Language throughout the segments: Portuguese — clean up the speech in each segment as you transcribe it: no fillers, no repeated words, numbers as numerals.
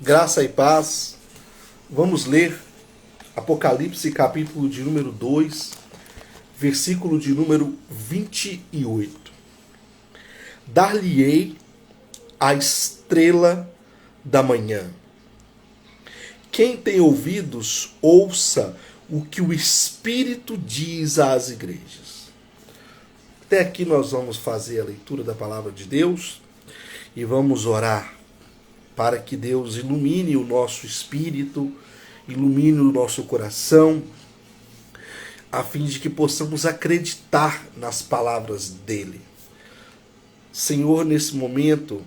Graça e paz. Vamos ler Apocalipse, capítulo de número 2, versículo de número 28. Dar-lhe-ei a estrela da manhã. Quem tem ouvidos, ouça o que o Espírito diz às igrejas. Até aqui nós vamos fazer a leitura da palavra de Deus e vamos orar para que Deus ilumine o nosso espírito, ilumine o nosso coração, a fim de que possamos acreditar nas palavras dele. Senhor, nesse momento,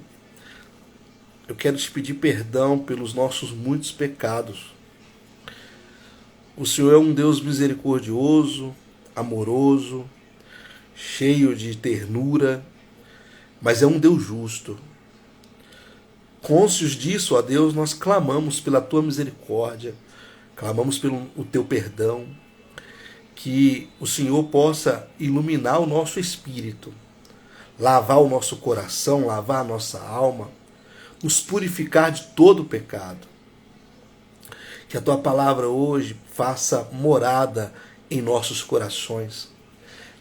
eu quero te pedir perdão pelos nossos muitos pecados. O Senhor é um Deus misericordioso, amoroso, cheio de ternura, mas é um Deus justo. Cônscios disso, ó Deus, nós clamamos pela tua misericórdia, clamamos pelo o teu perdão, que o Senhor possa iluminar o nosso espírito, lavar o nosso coração, lavar a nossa alma, nos purificar de todo o pecado. Que a tua palavra hoje faça morada em nossos corações,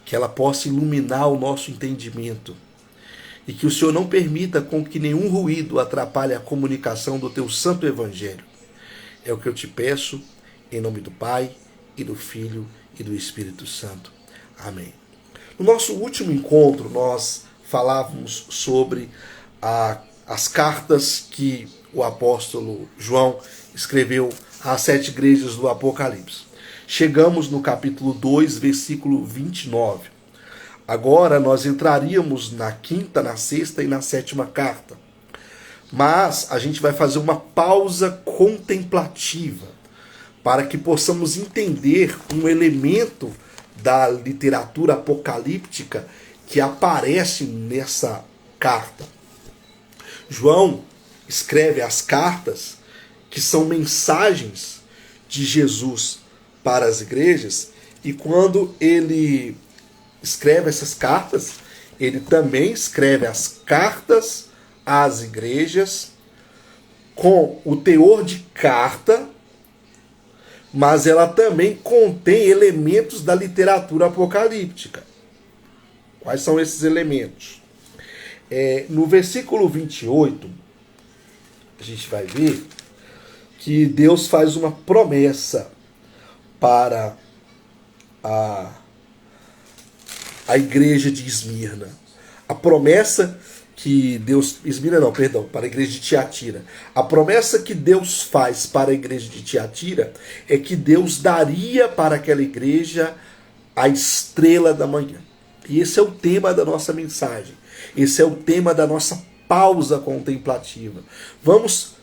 que ela possa iluminar o nosso entendimento, e que o Senhor não permita com que nenhum ruído atrapalhe a comunicação do teu santo evangelho. É o que eu te peço, em nome do Pai, e do Filho, e do Espírito Santo. Amém. No nosso último encontro, nós falávamos sobre as cartas que o apóstolo João escreveu às 7 igrejas do Apocalipse. Chegamos no capítulo 2, versículo 29. Agora nós entraríamos na 5ª, na 6ª e na 7ª carta. Mas a gente vai fazer uma pausa contemplativa para que possamos entender um elemento da literatura apocalíptica que aparece nessa carta. João escreve as cartas que são mensagens de Jesus para as igrejas, e quando ele escreve essas cartas, ele também escreve as cartas às igrejas com o teor de carta, mas ela também contém elementos da literatura apocalíptica. Quais são esses elementos? No versículo 28, a gente vai ver que Deus faz uma promessa para a igreja de Esmirna. A promessa que Deus... para a igreja de Tiatira. A promessa que Deus faz para a igreja de Tiatira é que Deus daria para aquela igreja a estrela da manhã. E esse é o tema da nossa mensagem. Esse é o tema da nossa pausa contemplativa. Vamos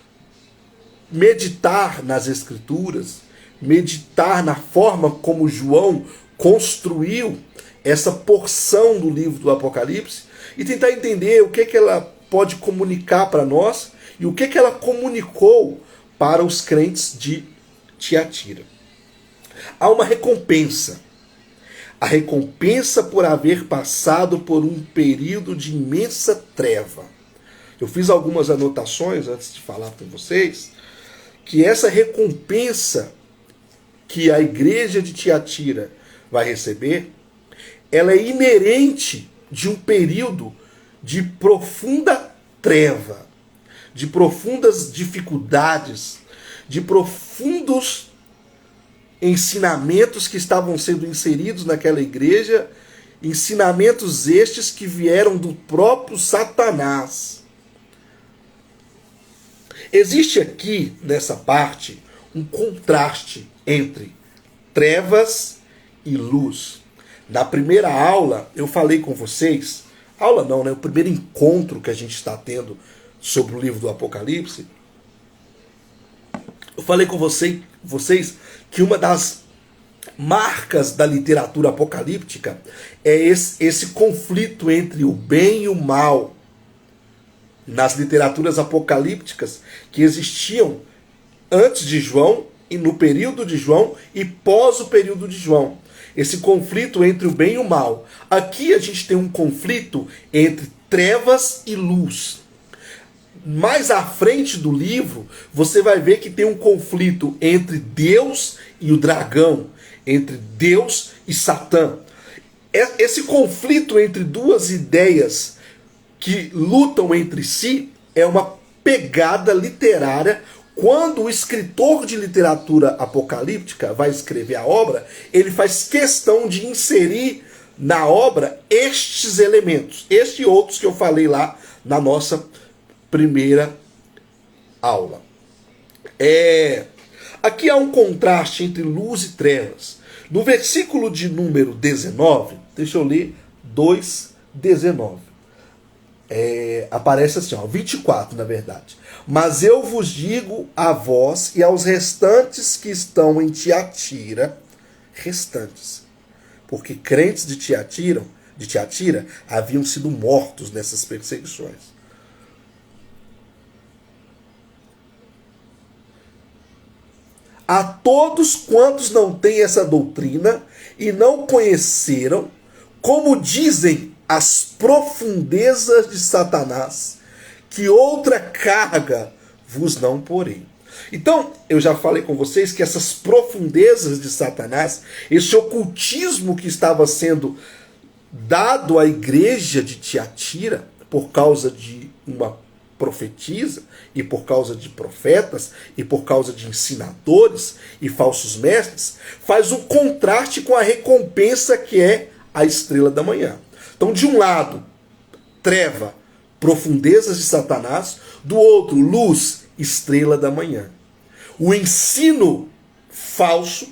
meditar nas Escrituras, meditar na forma como João construiu essa porção do livro do Apocalipse e tentar entender o que ela pode comunicar para nós e o que ela comunicou para os crentes de Tiatira. Há uma recompensa. A recompensa por haver passado por um período de imensa treva. Eu fiz algumas anotações antes de falar para vocês que essa recompensa que a igreja de Tiatira vai receber, ela é inerente de um período de profunda treva, de profundas dificuldades, de profundos ensinamentos que estavam sendo inseridos naquela igreja, ensinamentos estes que vieram do próprio Satanás. Existe aqui, nessa parte, um contraste entre trevas e luz. Na primeira aula, eu falei com vocês, aula não, né? O primeiro encontro que a gente está tendo sobre o livro do Apocalipse, eu falei com vocês que uma das marcas da literatura apocalíptica é esse conflito entre o bem e o mal. Nas literaturas apocalípticas que existiam antes de João e no período de João e pós o período de João. Esse conflito entre o bem e o mal. Aqui a gente tem um conflito entre trevas e luz. mais à frente do livro, você vai ver que tem um conflito entre Deus e o dragão, entre Deus e Satã. Esse conflito entre duas ideias que lutam entre si é uma pegada literária. Quando o escritor de literatura apocalíptica vai escrever a obra, ele faz questão de inserir na obra estes elementos, estes e outros que eu falei lá na nossa primeira aula. Aqui há um contraste entre luz e trevas. No versículo de número 19, deixa eu ler 2:19. Aparece assim, 24 na verdade. Mas eu vos digo a vós e aos restantes que estão em Tiatira, restantes, porque crentes de Tiatira haviam sido mortos nessas perseguições. A todos quantos não têm essa doutrina e não conheceram, como dizem as profundezas de Satanás, que outra carga vos não porei. Então, eu já falei com vocês que essas profundezas de Satanás, esse ocultismo que estava sendo dado à igreja de Tiatira, por causa de uma profetisa, e por causa de profetas, e por causa de ensinadores e falsos mestres, faz um contraste com a recompensa que é a estrela da manhã. Então, de um lado, treva, profundezas de Satanás, do outro, luz, estrela da manhã. O ensino falso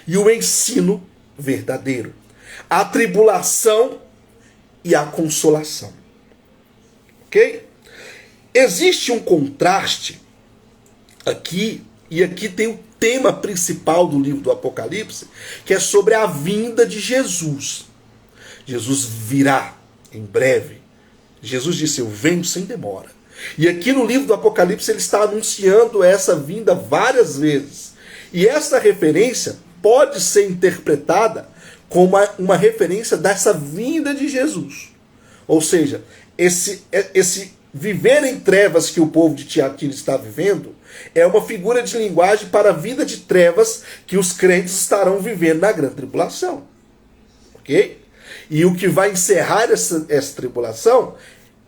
e o ensino verdadeiro. A tribulação e a consolação. Ok? Existe um contraste aqui, e aqui tem o tema principal do livro do Apocalipse, que é sobre a vinda de Jesus. Jesus virá em breve. Jesus disse, eu venho sem demora. E aqui no livro do Apocalipse ele está anunciando essa vinda várias vezes. E essa referência pode ser interpretada como uma referência dessa vinda de Jesus. Ou seja, esse viver em trevas que o povo de Tiatira está vivendo é uma figura de linguagem para a vida de trevas que os crentes estarão vivendo na grande tribulação. Ok? E o que vai encerrar essa tribulação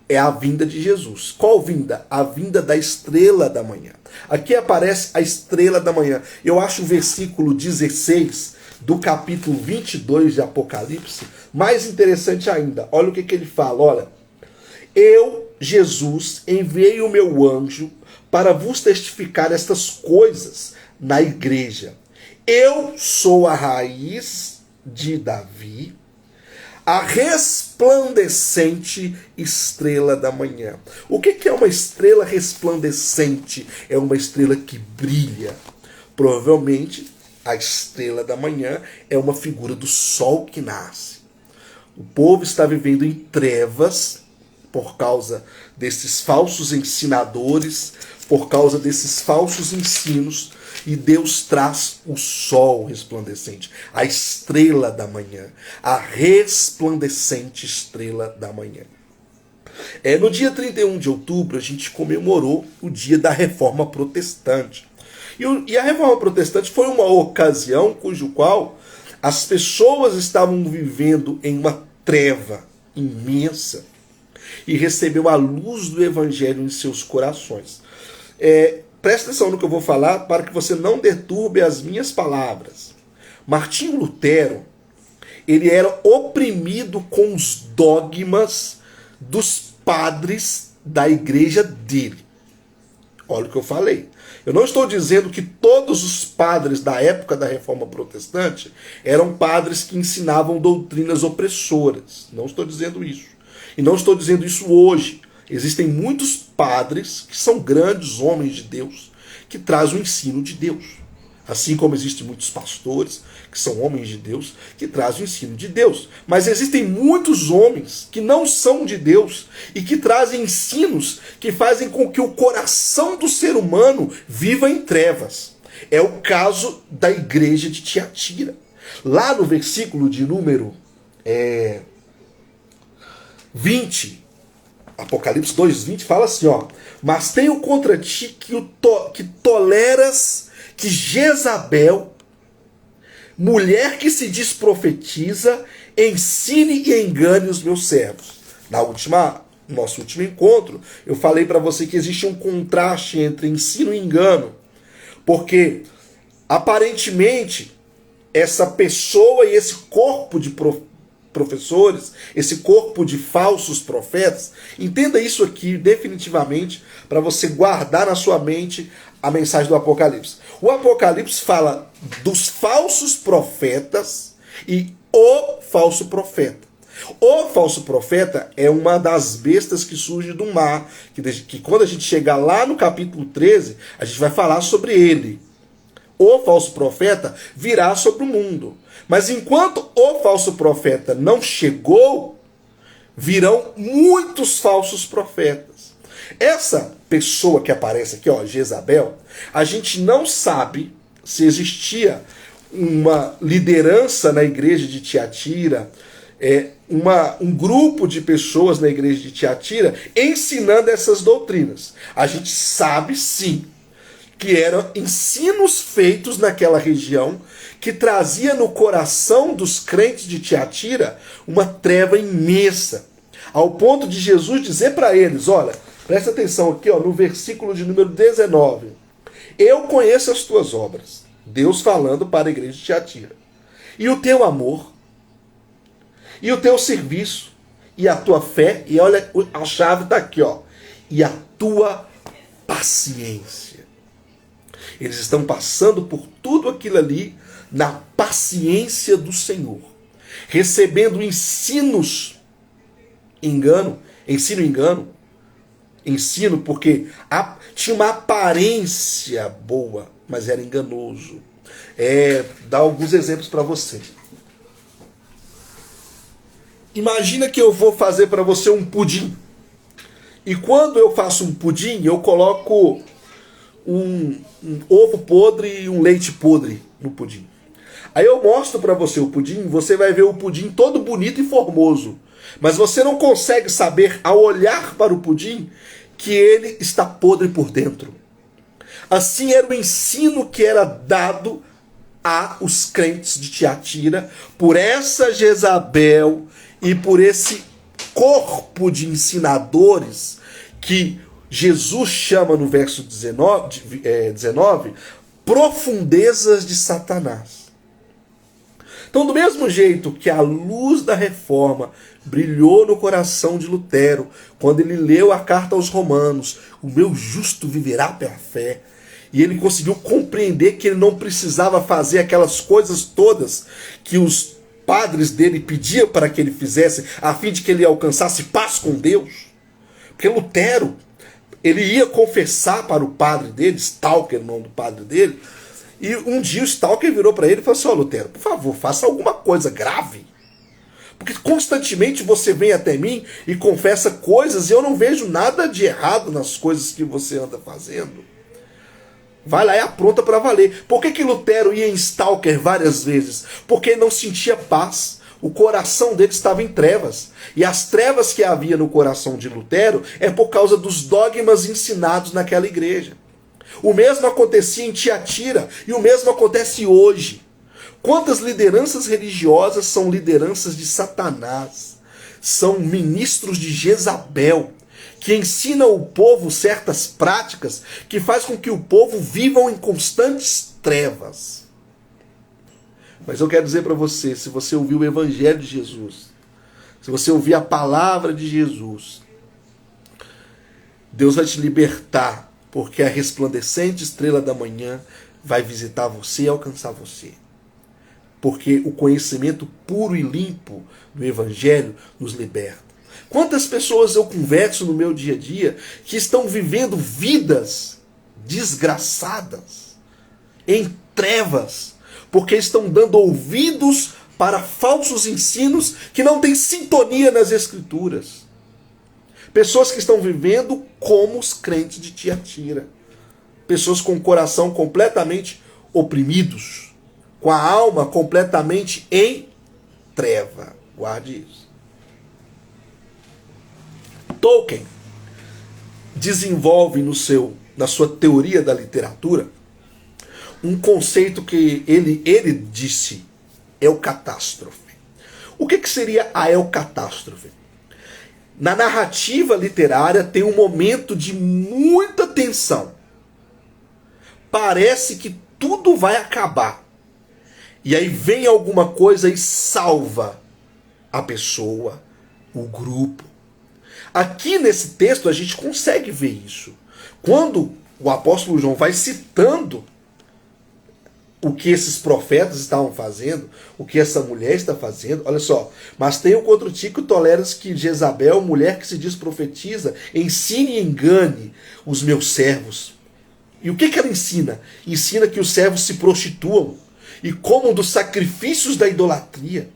é a vinda de Jesus. Qual vinda? A vinda da estrela da manhã. Aqui aparece a estrela da manhã. Eu acho o versículo 16 do capítulo 22 de Apocalipse mais interessante ainda. Olha o que ele fala, olha. Eu, Jesus, enviei o meu anjo para vos testificar estas coisas na igreja. Eu sou a raiz de Davi, a resplandecente estrela da manhã. O que é uma estrela resplandecente? É uma estrela que brilha. Provavelmente, a estrela da manhã é uma figura do sol que nasce. O povo está vivendo em trevas por causa desses falsos ensinadores, por causa desses falsos ensinos, e Deus traz o sol resplandecente, a estrela da manhã, a resplandecente estrela da manhã. No dia 31 de outubro, a gente comemorou o dia da Reforma Protestante. E a Reforma Protestante foi uma ocasião cujo qual as pessoas estavam vivendo em uma treva imensa e recebeu a luz do Evangelho em seus corações. Presta atenção no que eu vou falar para que você não deturbe as minhas palavras. Martinho Lutero, ele era oprimido com os dogmas dos padres da igreja dele. Olha o que eu falei. Eu não estou dizendo que todos os padres da época da Reforma Protestante eram padres que ensinavam doutrinas opressoras. Não estou dizendo isso. E não estou dizendo isso hoje. Existem muitos padres que são grandes homens de Deus, que trazem o ensino de Deus. Assim como existem muitos pastores, que são homens de Deus, que trazem o ensino de Deus. Mas existem muitos homens que não são de Deus e que trazem ensinos que fazem com que o coração do ser humano viva em trevas. É o caso da igreja de Tiatira. Lá no versículo de número 20, Apocalipse 2:20 fala assim, ó: mas tenho contra ti que toleras que Jezabel, mulher que se diz profetiza, ensine e engane os meus servos. No nosso último encontro, eu falei para você que existe um contraste entre ensino e engano, porque aparentemente essa pessoa e esse corpo de professores, esse corpo de falsos profetas, entenda isso aqui definitivamente para você guardar na sua mente a mensagem do Apocalipse. O Apocalipse fala dos falsos profetas e o falso profeta. O falso profeta é uma das bestas que surge do mar, que quando a gente chegar lá no capítulo 13, a gente vai falar sobre ele. O falso profeta virá sobre o mundo. Mas enquanto o falso profeta não chegou, virão muitos falsos profetas. Essa pessoa que aparece aqui, ó, Jezabel, a gente não sabe se existia uma liderança na igreja de Tiatira, um grupo de pessoas na igreja de Tiatira ensinando essas doutrinas. A gente sabe sim que eram ensinos feitos naquela região que trazia no coração dos crentes de Tiatira uma treva imensa, ao ponto de Jesus dizer para eles, olha, presta atenção aqui, ó, no versículo de número 19, eu conheço as tuas obras, Deus falando para a igreja de Tiatira, e o teu amor, e o teu serviço, e a tua fé, e olha, a chave está aqui, ó, e a tua paciência. Eles estão passando por tudo aquilo ali na paciência do Senhor, recebendo ensino porque tinha uma aparência boa, mas era enganoso. Dar alguns exemplos para você. Imagina que eu vou fazer para você um pudim. E quando eu faço um pudim, eu coloco um ovo podre e um leite podre no pudim. Aí eu mostro para você o pudim, você vai ver o pudim todo bonito e formoso. Mas você não consegue saber, ao olhar para o pudim, que ele está podre por dentro. Assim era o ensino que era dado aos crentes de Tiatira por essa Jezabel e por esse corpo de ensinadores que Jesus chama no verso 19 profundezas de Satanás. Então, do mesmo jeito que a luz da reforma brilhou no coração de Lutero, quando ele leu a carta aos Romanos, o meu justo viverá pela fé, e ele conseguiu compreender que ele não precisava fazer aquelas coisas todas que os padres dele pediam para que ele fizesse, a fim de que ele alcançasse paz com Deus. Porque Lutero, ele ia confessar para o padre dele, Stalker, o nome do padre dele, e um dia o Stalker virou para ele e falou assim, Lutero, por favor, faça alguma coisa grave. Porque constantemente você vem até mim e confessa coisas e eu não vejo nada de errado nas coisas que você anda fazendo. Vai lá e apronta para valer. Por que Lutero ia em Stalker várias vezes? Porque ele não sentia paz. O coração dele estava em trevas. E as trevas que havia no coração de Lutero é por causa dos dogmas ensinados naquela igreja. O mesmo acontecia em Tiatira e o mesmo acontece hoje. Quantas lideranças religiosas são lideranças de Satanás? São ministros de Jezabel, que ensinam o povo certas práticas que faz com que o povo vivam em constantes trevas. Mas eu quero dizer para você, se você ouvir o Evangelho de Jesus, se você ouvir a palavra de Jesus, Deus vai te libertar, porque a resplandecente estrela da manhã vai visitar você e alcançar você. Porque o conhecimento puro e limpo do Evangelho nos liberta. Quantas pessoas eu converso no meu dia a dia que estão vivendo vidas desgraçadas, em trevas, porque estão dando ouvidos para falsos ensinos que não têm sintonia nas Escrituras. Pessoas que estão vivendo como os crentes de Tiatira. Pessoas com o coração completamente oprimidos, com a alma completamente em treva. Guarde isso. Tolkien desenvolve na sua teoria da literatura um conceito que ele disse eucatástrofe. O que seria a eucatástrofe? Na narrativa literária tem um momento de muita tensão. Parece que tudo vai acabar. E aí vem alguma coisa e salva a pessoa, o grupo. Aqui nesse texto a gente consegue ver isso. Quando o apóstolo João vai citando o que esses profetas estavam fazendo, o que essa mulher está fazendo, olha só. Mas tenho contra ti que toleras que Jezabel, mulher que se diz profetiza, ensine e engane os meus servos. E o que ela ensina? Ensina que os servos se prostituam e comam dos sacrifícios da idolatria.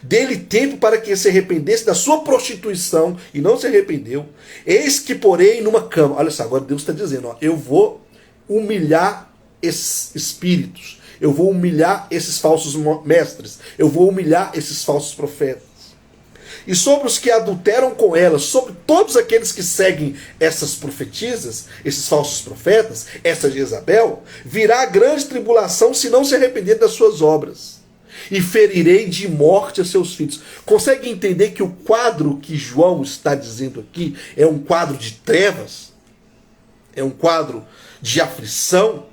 Dê-lhe tempo para que se arrependesse da sua prostituição e não se arrependeu. Eis que porei numa cama. Olha só, agora Deus está dizendo, ó, eu vou humilhar esses espíritos. Eu vou humilhar esses falsos mestres. Eu vou humilhar esses falsos profetas. E sobre os que adulteram com elas, sobre todos aqueles que seguem essas profetisas, esses falsos profetas, essa Jezabel, virá grande tribulação se não se arrepender das suas obras. E ferirei de morte a seus filhos. Consegue entender que o quadro que João está dizendo aqui é um quadro de trevas? É um quadro de aflição,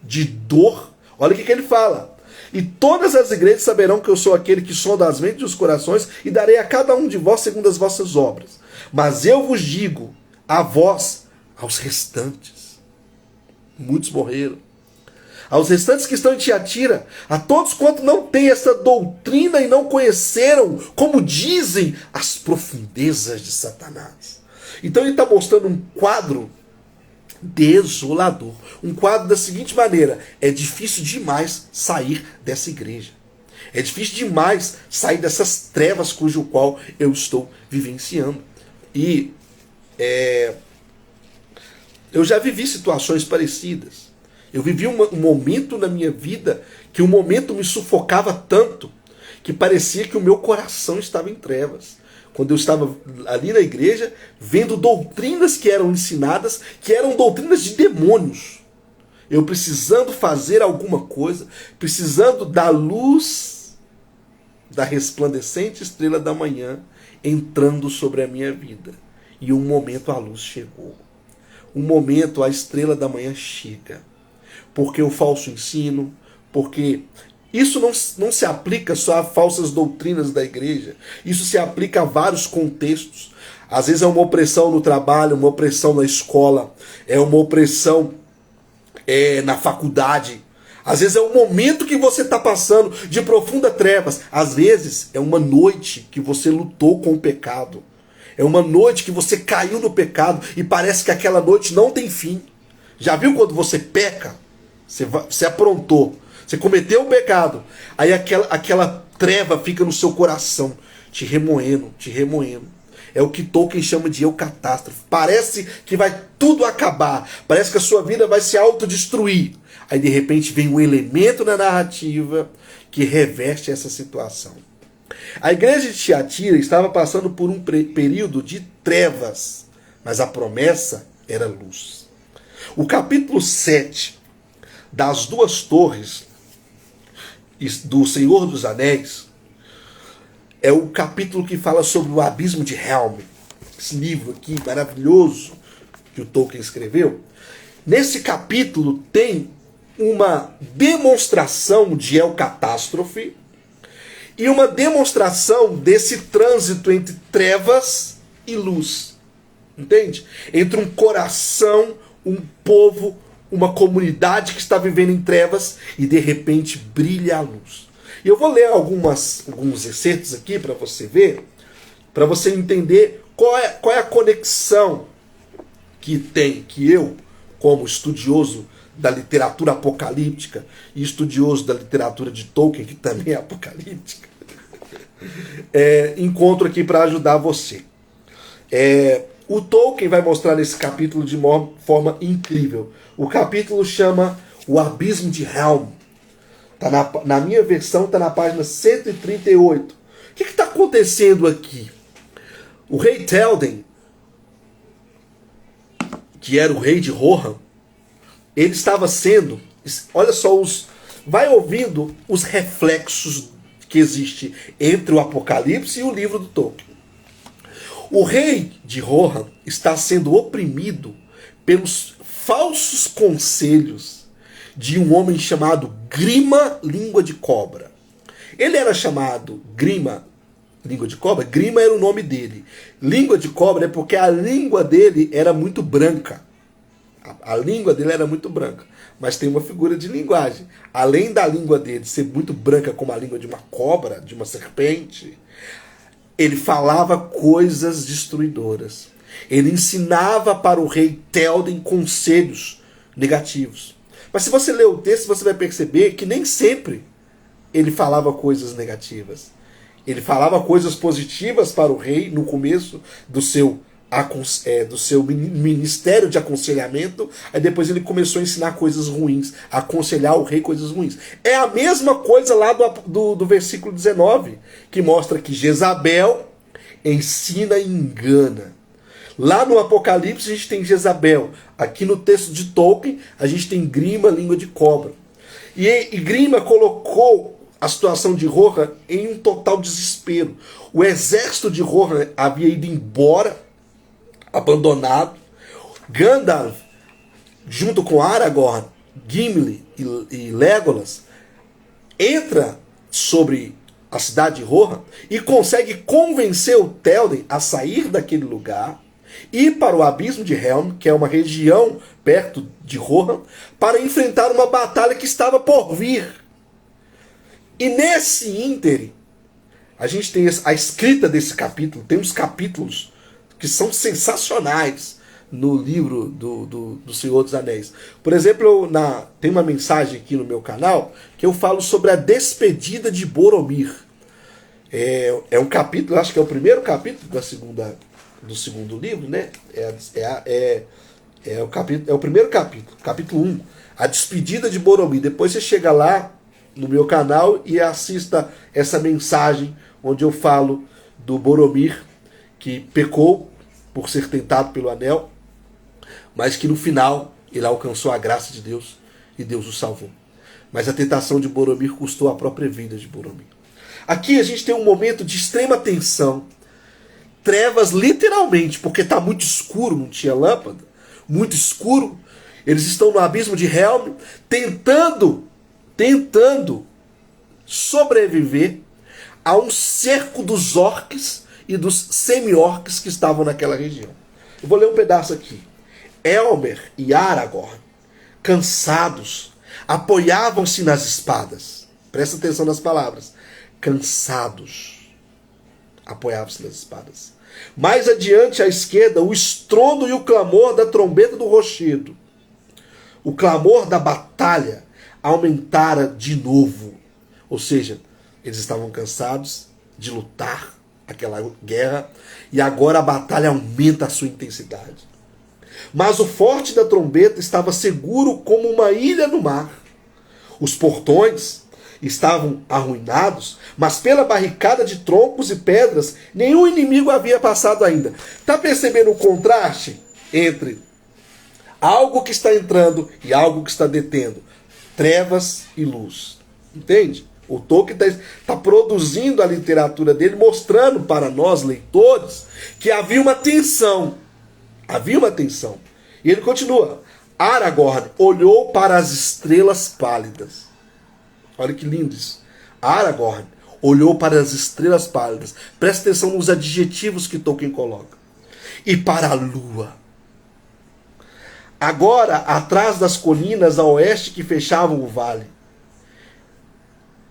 de dor? Olha o que ele fala. E todas as igrejas saberão que eu sou aquele que sonda as mentes e os corações e darei a cada um de vós segundo as vossas obras. Mas eu vos digo, a vós, aos restantes. Muitos morreram. Aos restantes que estão em Tiatira, a todos quanto não têm essa doutrina e não conheceram, como dizem, as profundezas de Satanás. Então ele está mostrando um quadro desolador. Um quadro da seguinte maneira: é difícil demais sair dessa igreja. É difícil demais sair dessas trevas cujo qual eu estou vivenciando. E eu já vivi situações parecidas. Eu vivi um momento na minha vida que o momento me sufocava tanto que parecia que o meu coração estava em trevas. Quando eu estava ali na igreja, vendo doutrinas que eram ensinadas, que eram doutrinas de demônios. Eu precisando fazer alguma coisa, precisando da luz da resplandecente estrela da manhã entrando sobre a minha vida. E um momento a luz chegou. Um momento a estrela da manhã chega. Porque o falso ensino, porque isso não se aplica só a falsas doutrinas da igreja. Isso se aplica a vários contextos. Às vezes é uma opressão no trabalho, uma opressão na escola, é uma opressão na faculdade. Às vezes é um momento que você está passando de profunda trevas. Às vezes é uma noite que você lutou com o pecado. É uma noite que você caiu no pecado e parece que aquela noite não tem fim. Já viu quando você peca? Você aprontou. Você cometeu um pecado. Aí aquela treva fica no seu coração, te remoendo, te remoendo. É o que Tolkien chama de eucatástrofe. Parece que vai tudo acabar. Parece que a sua vida vai se autodestruir. Aí de repente vem um elemento na narrativa que reverte essa situação. A igreja de Tiatira estava passando por um período de trevas, mas a promessa era luz. O capítulo 7 das duas torres do Senhor dos Anéis é o capítulo que fala sobre o abismo de Helm. Esse livro aqui maravilhoso que o Tolkien escreveu. Nesse capítulo tem uma demonstração de eucatástrofe e uma demonstração desse trânsito entre trevas e luz. Entende? Entre um coração, um povo, uma comunidade que está vivendo em trevas e de repente brilha a luz. E eu vou ler alguns excertos aqui para você ver, para você entender qual é a conexão que eu, como estudioso da literatura apocalíptica e estudioso da literatura de Tolkien, que também é apocalíptica, encontro aqui para ajudar você. O Tolkien vai mostrar nesse capítulo de uma forma incrível. O capítulo chama O Abismo de Helm. Na minha versão está na página 138. O que está acontecendo aqui? O rei Théoden, que era o rei de Rohan, ele estava sendo, olha só, vai ouvindo os reflexos que existe entre o Apocalipse e o livro do Tolkien. O rei de Rohan está sendo oprimido pelos falsos conselhos de um homem chamado Grima Língua de Cobra. Ele era chamado Grima Língua de Cobra, Grima era o nome dele. Língua de Cobra é porque a língua dele era muito branca. A língua dele era muito branca. Mas tem uma figura de linguagem. Além da língua dele ser muito branca como a língua de uma cobra, de uma serpente, ele falava coisas destruidoras. Ele ensinava para o rei Théoden conselhos negativos. Mas se você ler o texto, você vai perceber que nem sempre ele falava coisas negativas. Ele falava coisas positivas para o rei no começo do seu ministério de aconselhamento. Aí depois ele começou a ensinar coisas ruins, a aconselhar o rei coisas ruins. É a mesma coisa lá do versículo 19, que mostra que Jezabel ensina e engana. Lá no Apocalipse a gente tem Jezabel. Aqui no texto de Tolkien a gente tem Grima, língua de cobra. E Grima colocou a situação de Rohan em um total desespero. O exército de Rohan havia ido embora, abandonado. Gandalf, junto com Aragorn, Gimli e Legolas, entra sobre a cidade de Rohan e consegue convencer o Théoden a sair daquele lugar, ir para o Abismo de Helm, que é uma região perto de Rohan, para enfrentar uma batalha que estava por vir. E nesse ínterim, a gente tem a escrita desse capítulo, tem uns capítulos que são sensacionais no livro do Senhor dos Anéis. Por exemplo, tem uma mensagem aqui no meu canal que eu falo sobre a despedida de Boromir. É um capítulo, acho que é o primeiro capítulo do segundo livro, né? É o primeiro capítulo, capítulo 1, a despedida de Boromir. Depois você chega lá no meu canal e assista essa mensagem onde eu falo do Boromir, que pecou por ser tentado pelo anel, mas que no final ele alcançou a graça de Deus e Deus o salvou. Mas a tentação de Boromir custou a própria vida de Boromir. Aqui a gente tem um momento de extrema tensão, trevas literalmente, porque está muito escuro, não tinha lâmpada, muito escuro. Eles estão no Abismo de Helm, tentando sobreviver a um cerco dos orcs e dos semi-orcs que estavam naquela região. Eu vou ler um pedaço aqui. Elmer e Aragorn, cansados, apoiavam-se nas espadas. Presta atenção nas palavras. Cansados, apoiavam-se nas espadas. Mais adiante à esquerda, o estrondo e o clamor da trombeta do rochedo. O clamor da batalha aumentara de novo. Ou seja, eles estavam cansados de lutar aquela guerra e agora a batalha aumenta a sua intensidade. Mas o forte da trombeta estava seguro como uma ilha no mar. Os portões estavam arruinados, mas pela barricada de troncos e pedras, nenhum inimigo havia passado ainda. Está percebendo o contraste entre algo que está entrando e algo que está detendo? Trevas e luz. Entende? O Tolkien está produzindo a literatura dele, mostrando para nós, leitores, que havia uma tensão. Havia uma tensão. E ele continua. Aragorn olhou para as estrelas pálidas. Olha que lindo isso. Aragorn olhou para as estrelas pálidas. Presta atenção nos adjetivos que Tolkien coloca. E para a lua. Agora, atrás das colinas a oeste que fechavam o vale.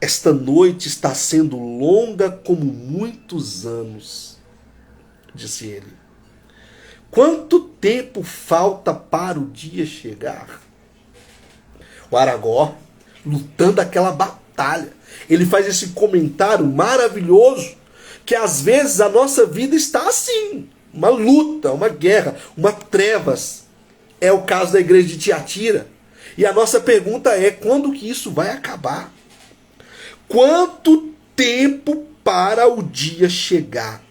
Esta noite está sendo longa como muitos anos, disse ele. Quanto tempo falta para o dia chegar? O Aragorn, lutando aquela batalha, ele faz esse comentário maravilhoso, que às vezes a nossa vida está assim, uma luta, uma guerra, uma trevas. É o caso da igreja de Tiatira. E a nossa pergunta é, quando que isso vai acabar? Quanto tempo para o dia chegar?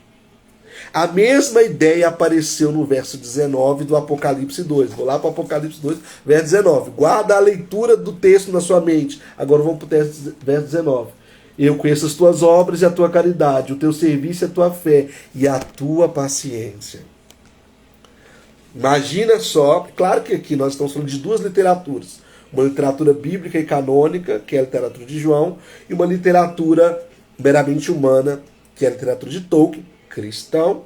A mesma ideia apareceu no verso 19 do Apocalipse 2. Vou lá para o Apocalipse 2, verso 19. Guarda a leitura do texto na sua mente. Agora vamos para o verso 19. Eu conheço as tuas obras e a tua caridade, o teu serviço e a tua fé e a tua paciência. Imagina só, claro que aqui nós estamos falando de duas literaturas. Uma literatura bíblica e canônica, que é a literatura de João, e uma literatura meramente humana, que é a literatura de Tolkien, cristão,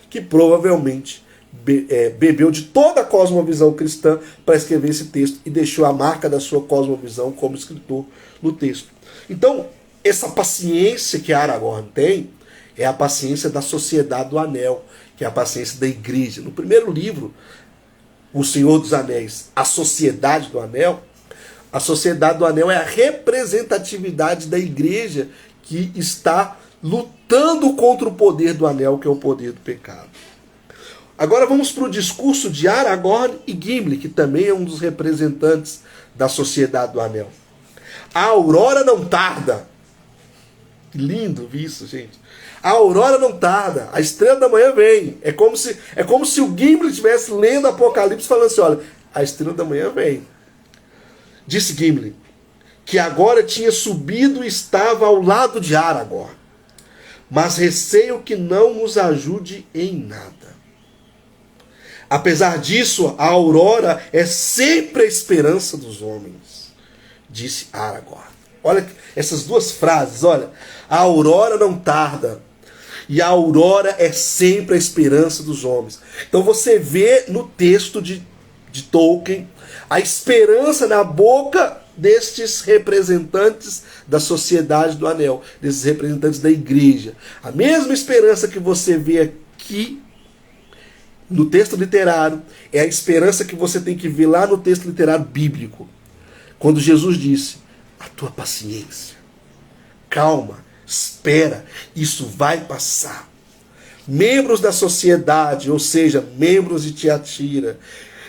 que provavelmente bebeu de toda a cosmovisão cristã para escrever esse texto e deixou a marca da sua cosmovisão como escritor no texto. Então, essa paciência que Aragorn tem é a paciência da Sociedade do Anel, que é a paciência da igreja. No primeiro livro, O Senhor dos Anéis, a Sociedade do Anel, a Sociedade do Anel é a representatividade da igreja que está lutando contra o poder do anel, que é o poder do pecado. Agora vamos para o discurso de Aragorn e Gimli, que também é um dos representantes da Sociedade do Anel. A aurora não tarda. Que lindo isso, gente. A aurora não tarda, a estrela da manhã vem. É como se o Gimli estivesse lendo Apocalipse falando assim, olha, a estrela da manhã vem. Disse Gimli, que agora tinha subido e estava ao lado de Aragorn, mas receio que não nos ajude em nada. Apesar disso, a aurora é sempre a esperança dos homens, disse Aragorn. Olha essas duas frases, olha. A aurora não tarda e a aurora é sempre a esperança dos homens. Então você vê no texto de Tolkien a esperança na boca destes representantes da Sociedade do Anel, desses representantes da igreja. A mesma esperança que você vê aqui no texto literário é a esperança que você tem que ver lá no texto literário bíblico. Quando Jesus disse, a tua paciência, calma, espera, isso vai passar. Membros da sociedade, ou seja, membros de Tiatira,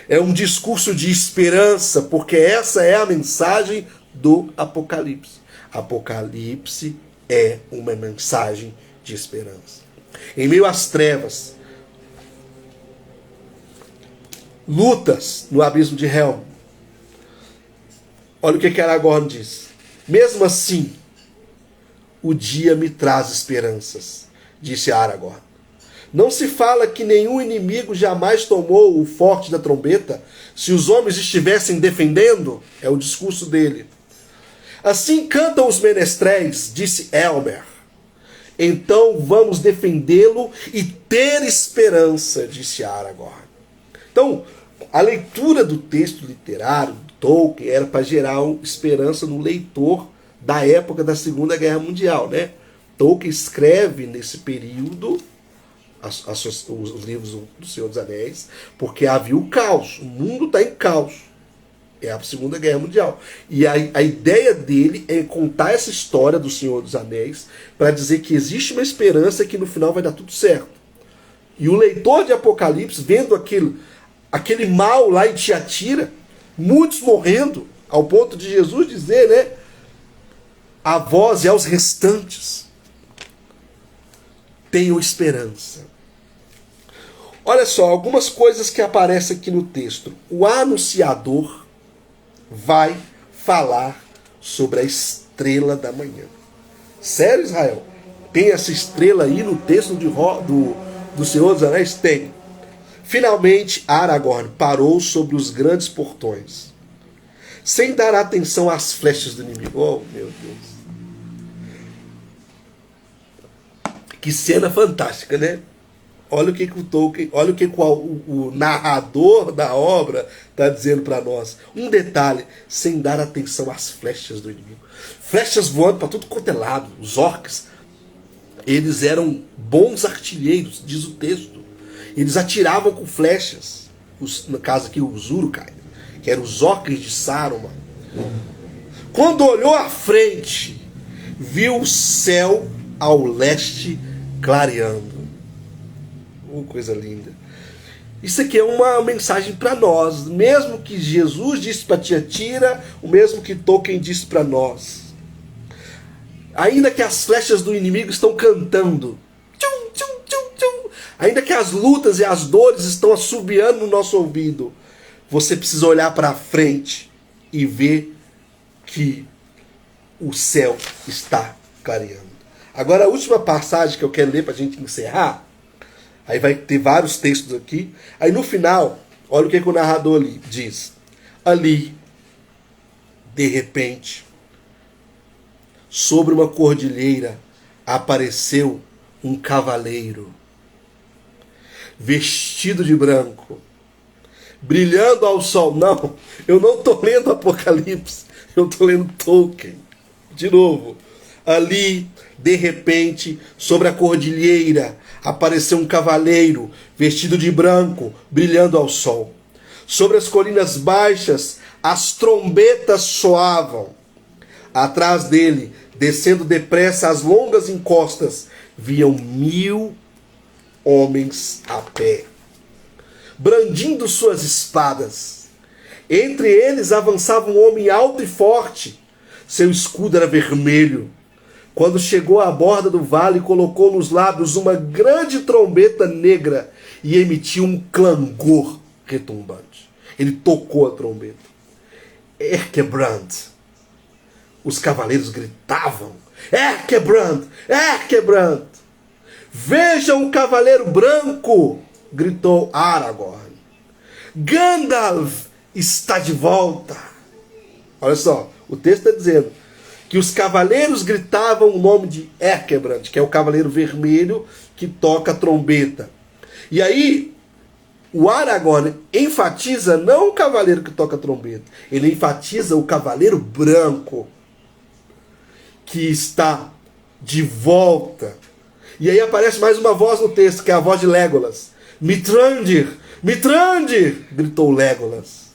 é um discurso de esperança, porque essa é a mensagem do Apocalipse. Apocalipse é uma mensagem de esperança. Em meio às trevas, lutas no abismo de Helm, olha o que Aragorn diz. Mesmo assim, o dia me traz esperanças, disse Aragorn. Não se fala que nenhum inimigo jamais tomou o forte da trombeta se os homens estivessem defendendo? É o discurso dele. Assim cantam os menestréis, disse Elmer. Então vamos defendê-lo e ter esperança, disse Aragorn. Então, a leitura do texto literário de Tolkien era para gerar esperança no leitor da época da Segunda Guerra Mundial, né? Tolkien escreve nesse período os livros do Senhor dos Anéis, porque havia o caos, o mundo está em caos. É a Segunda Guerra Mundial. E a ideia dele é contar essa história do Senhor dos Anéis para dizer que existe uma esperança que no final vai dar tudo certo. E o leitor de Apocalipse, vendo aquele mal lá em Tiatira, muitos morrendo, ao ponto de Jesus dizer, né, a vós e aos restantes, tenham esperança. Olha só, algumas coisas que aparecem aqui no texto. O anunciador vai falar sobre a estrela da manhã. Sério, Israel? Tem essa estrela aí no texto do Senhor dos Anéis? Tem. Finalmente, Aragorn parou sobre os grandes portões, sem dar atenção às flechas do inimigo. Oh, meu Deus. Que cena fantástica, né? Olha o que o Tolkien, olha o que o narrador da obra está dizendo para nós. Um detalhe, sem dar atenção às flechas do inimigo. Flechas voando para tudo quanto é lado. Os orcs, eles eram bons artilheiros, diz o texto. Eles atiravam com flechas. No caso aqui, os Uruk-hai, que eram os orcs de Saruman. Quando olhou à frente, viu o céu ao leste clareando. Coisa linda. Isso aqui é uma mensagem para nós. Mesmo que Jesus disse para Tiatira, o mesmo que Tolkien disse para nós. Ainda que as flechas do inimigo estão cantando, tchum, tchum, tchum, tchum, ainda que as lutas e as dores estão assobiando no nosso ouvido, você precisa olhar para frente e ver que o céu está clareando. Agora a última passagem que eu quero ler para a gente encerrar, aí vai ter vários textos aqui, aí no final, olha o que o narrador ali diz. Ali, de repente, sobre uma cordilheira, apareceu um cavaleiro, vestido de branco, brilhando ao sol. Não, eu não estou lendo Apocalipse, eu estou lendo Tolkien. De novo, ali, de repente, sobre a cordilheira, apareceu um cavaleiro, vestido de branco, brilhando ao sol. Sobre as colinas baixas, as trombetas soavam. Atrás dele, descendo depressa as longas encostas, viam 1000 homens a pé, brandindo suas espadas. Entre eles avançava um homem alto e forte. Seu escudo era vermelho. Quando chegou à borda do vale, colocou nos lábios uma grande trombeta negra e emitiu um clangor retumbante. Ele tocou a trombeta. Erkebrand. Os cavaleiros gritavam: Erkebrand! Erkebrand! Vejam o cavaleiro branco! Gritou Aragorn. Gandalf está de volta. Olha só, o texto está dizendo que os cavaleiros gritavam o nome de Erkebrand, que é o cavaleiro vermelho que toca a trombeta. E aí, o Aragorn enfatiza não o cavaleiro que toca a trombeta, ele enfatiza o cavaleiro branco que está de volta. E aí aparece mais uma voz no texto, que é a voz de Legolas. Mithrandir! Mithrandir! Gritou Legolas.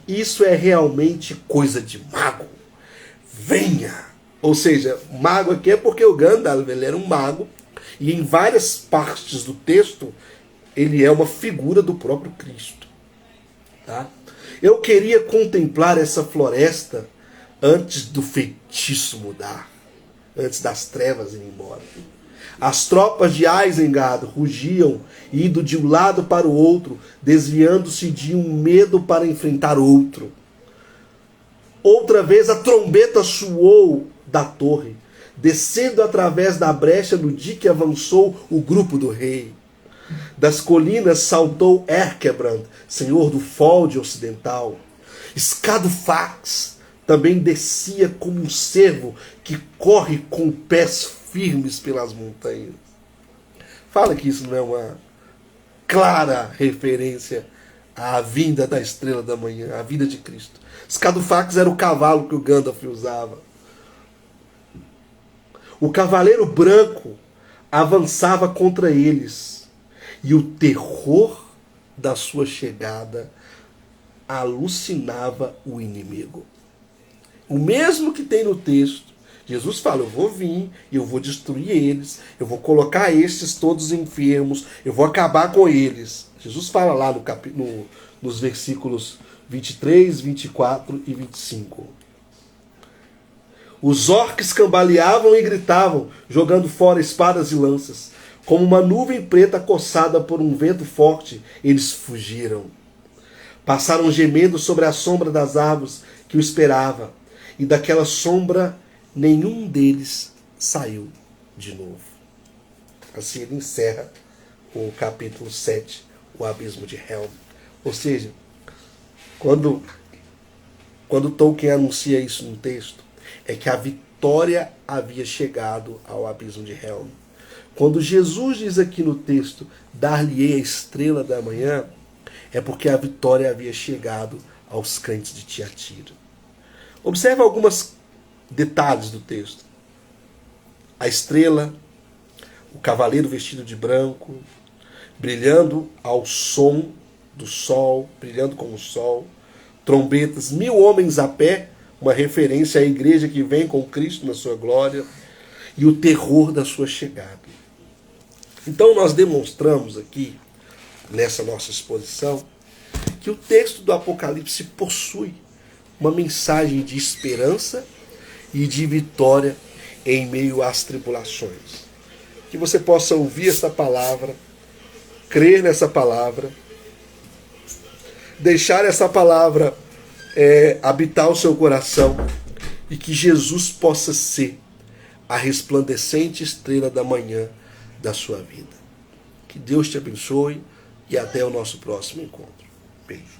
Isso é realmente coisa de mago. Venha! Ou seja, mago aqui é porque o Gandalf ele era um mago, e em várias partes do texto ele é uma figura do próprio Cristo. Tá? Eu queria contemplar essa floresta antes do feitiço mudar, antes das trevas irem embora. As tropas de Isengard rugiam, indo de um lado para o outro, desviando-se de um medo para enfrentar outro. Outra vez a trombeta soou da torre. Descendo através da brecha no dique avançou o grupo do rei. Das colinas saltou Erkebrand, senhor do Fold ocidental. Scadufax também descia como um cervo que corre com pés firmes pelas montanhas. Fala que isso não é uma clara referência à vinda da estrela da manhã, à vinda de Cristo. Scadufax era o cavalo que o Gandalf usava. O cavaleiro branco avançava contra eles, e o terror da sua chegada alucinava o inimigo. O mesmo que tem no texto. Jesus fala: eu vou vir e eu vou destruir eles, eu vou colocar estes todos enfermos, eu vou acabar com eles. Jesus fala lá nos versículos 23, 24 e 25. Os orques cambaleavam e gritavam, jogando fora espadas e lanças. Como uma nuvem preta coçada por um vento forte, eles fugiram. Passaram gemendo sobre a sombra das árvores que o esperava, e daquela sombra nenhum deles saiu de novo. Assim ele encerra o capítulo 7, o abismo de Helm. Ou seja, quando Tolkien anuncia isso no texto, é que a vitória havia chegado ao abismo de Helm. Quando Jesus diz aqui no texto, dar-lhe-ei a estrela da manhã, é porque a vitória havia chegado aos crentes de Tiatira. Observe alguns detalhes do texto. A estrela, o cavaleiro vestido de branco, brilhando ao som do sol, brilhando como o sol, trombetas, 1000 homens a pé, uma referência à igreja que vem com Cristo na sua glória, e o terror da sua chegada. Então nós demonstramos aqui, nessa nossa exposição, que o texto do Apocalipse possui uma mensagem de esperança e de vitória em meio às tribulações. Que você possa ouvir essa palavra crer nessa palavra, deixar essa palavra habitar o seu coração e que Jesus possa ser a resplandecente estrela da manhã da sua vida. Que Deus te abençoe e até o nosso próximo encontro. Beijo.